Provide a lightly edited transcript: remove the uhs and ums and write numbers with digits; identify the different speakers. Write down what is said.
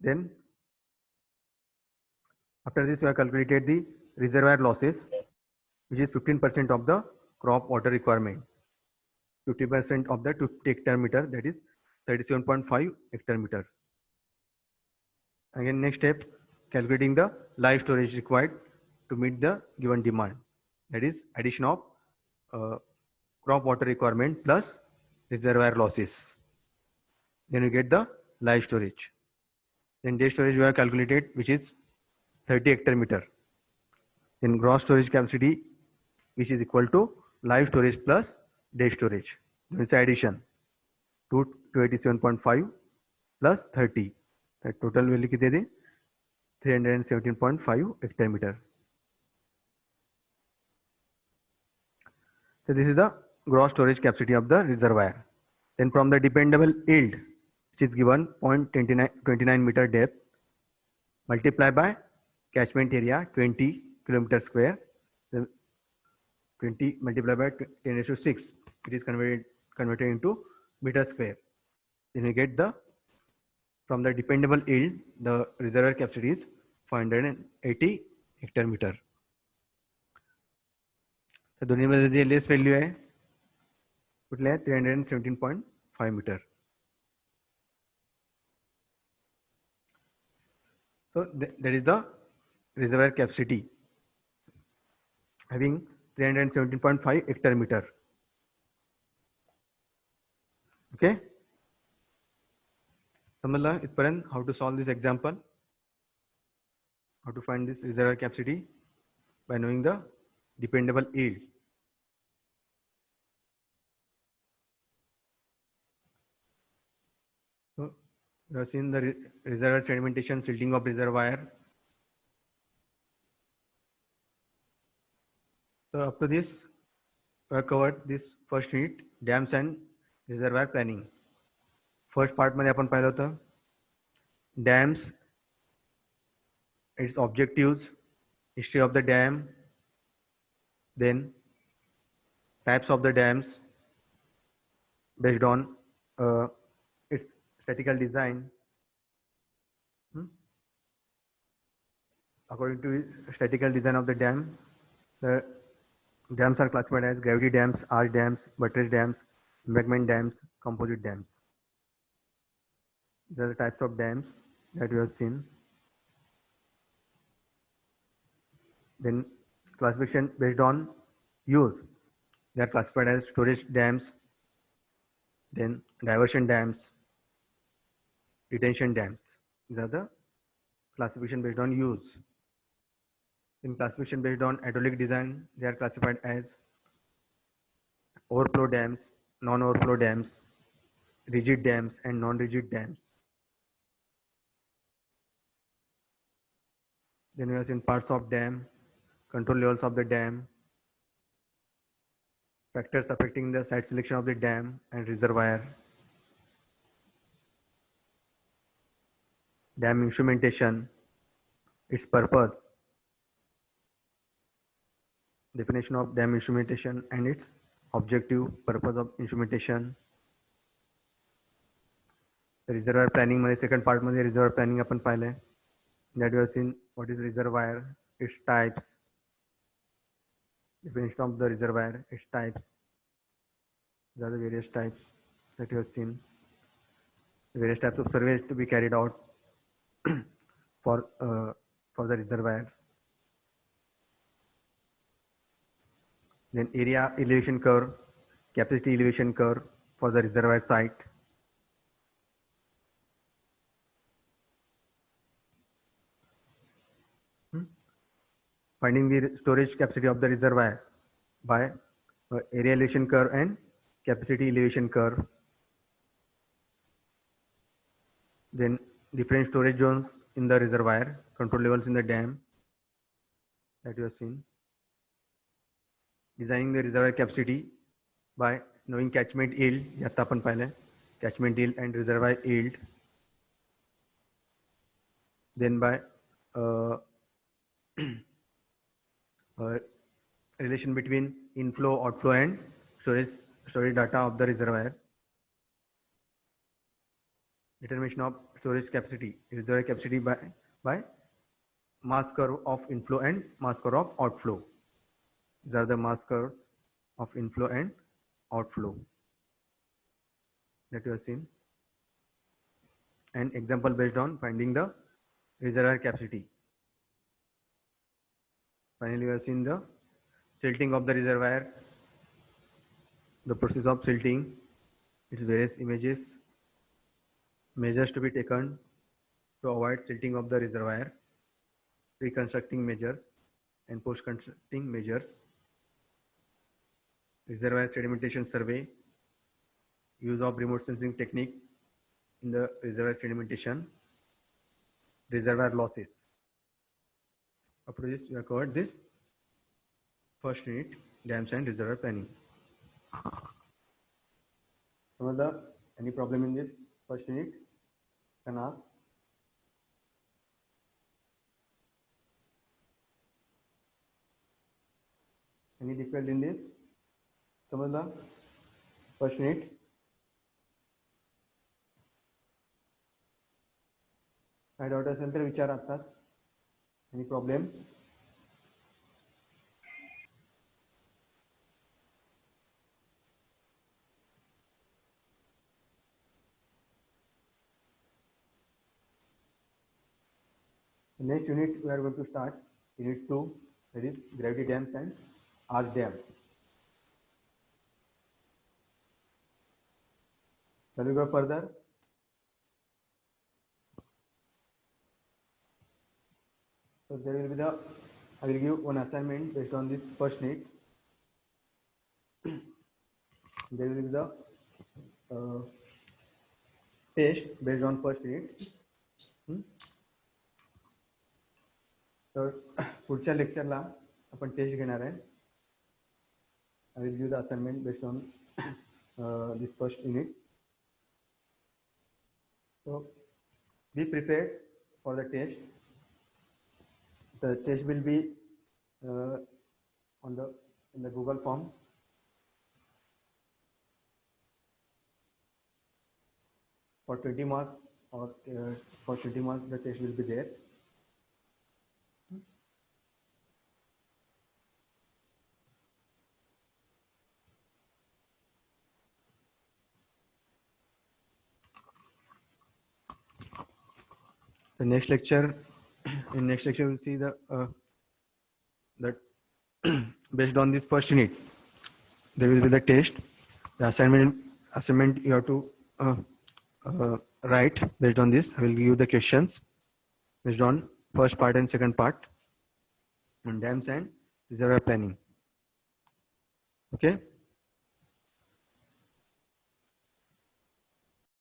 Speaker 1: Then after this, we have calculated the reservoir losses, which is 15% of the crop water requirement. 50% of the 50 hectare meter, that is 37.5 hectare meter. Again, next step, calculating the live storage required to meet the given demand. That is addition of crop water requirement plus reservoir losses. Then we get the live storage. Then day storage we have calculated, which is 30 hectare meter. Then gross storage capacity, which is equal to live storage plus day storage. Then it's addition to 287.5 plus 30. The total value कितने थे? 317.5 hectare meter. So this is the gross storage capacity of the reservoir. Then from the dependable yield, which is given 0.29 meter depth, multiply by catchment area 20 kilometer square. 20 multiplied by 10⁶. It is converted into meter square. Then we get the from the dependable yield, the reservoir capacity is 580 hectare meter. तर दोन्हीमध्ये जे less value आहे कुठले आहे 317.5 metre. So that is the reservoir capacity having 317.5 hectare meter. Okay. समजला इथपर्यंत how to solve this example, how to find this reservoir capacity by knowing the dependable yield. So you have seen the reservoir sedimentation, silting of reservoir. So up to this, we have covered this first unit, dams and reservoir planning. First part मध्ये आपण पाहिलं होतं dams, its objectives, history of the dam, then types of the dams based on its statical design. According to statical design of the dam, the dams are classified as gravity dams, arch dams, buttress dams, embankment dams, composite dams. These are the types of dams that we have seen. Then classification based on use. They are classified as storage dams, then diversion dams, retention dams. These are the classification based on use. In classification based on hydraulic design, they are classified as overflow dams, non-overflow dams, rigid dams, and non-rigid dams. Then we have seen parts of dam, control levels of the dam, factors affecting the site selection of the dam and reservoir, dam instrumentation, its purpose, definition of dam instrumentation and its objective, purpose of instrumentation. Reservoir planning मध्ये second part मध्ये reservoir planning आपण पाहिलंय. That we have seen what is reservoir, its types, definition of the reservoir, its types. These are the various types that you have seen. Various types of surveys to be carried out for the reservoirs. Then area elevation curve, capacity elevation curve for the reservoir site. Finding the storage capacity of the reservoir by area elevation curve and capacity elevation curve. Then different storage zones in the reservoir, control levels in the dam that you have seen. Designing the reservoir capacity by knowing catchment yield, यात आपण पाहिलं, catchment yield and reservoir yield. Then by relation between inflow, outflow and storage data of the reservoir. Determination of storage capacity, reservoir capacity by mass curve of inflow and mass curve of outflow. These are the mass curves of inflow and outflow that you have seen. An example based on finding the reservoir capacity. Finally, we have seen the silting of the reservoir, the process of silting, its various images, measures to be taken to avoid silting of the reservoir, reconstructing measures and post-constructing measures, reservoir sedimentation survey, use of remote sensing technique in the reservoir sedimentation, reservoir losses. Up to this, we have covered this first unit, dams and reservoir planning. Any problem in this first unit? Can ask. Any difficulty in this? समझला first unit? काय doubt असेल तर विचारा आत्ताच. Any problem? The next unit we are going to start unit 2, that is gravity dams and arch dams. Shall we go further? So there will be the, I will give one assignment based on this first unit. There will be the test based on first unit. तर पुढच्या लेक्चरला आपण test घेणार आहे. I will give the assignment based on this first unit. So be prepared for the test. The test will be in the Google form. For 20 marks or for 20 marks the test will be there. The next lecture, in next lecture we'll see the that based on this first unit, there will be the test. The assignment you have to write based on this. I will give you the questions based on first part and second part on dams and reservoir planning. Okay.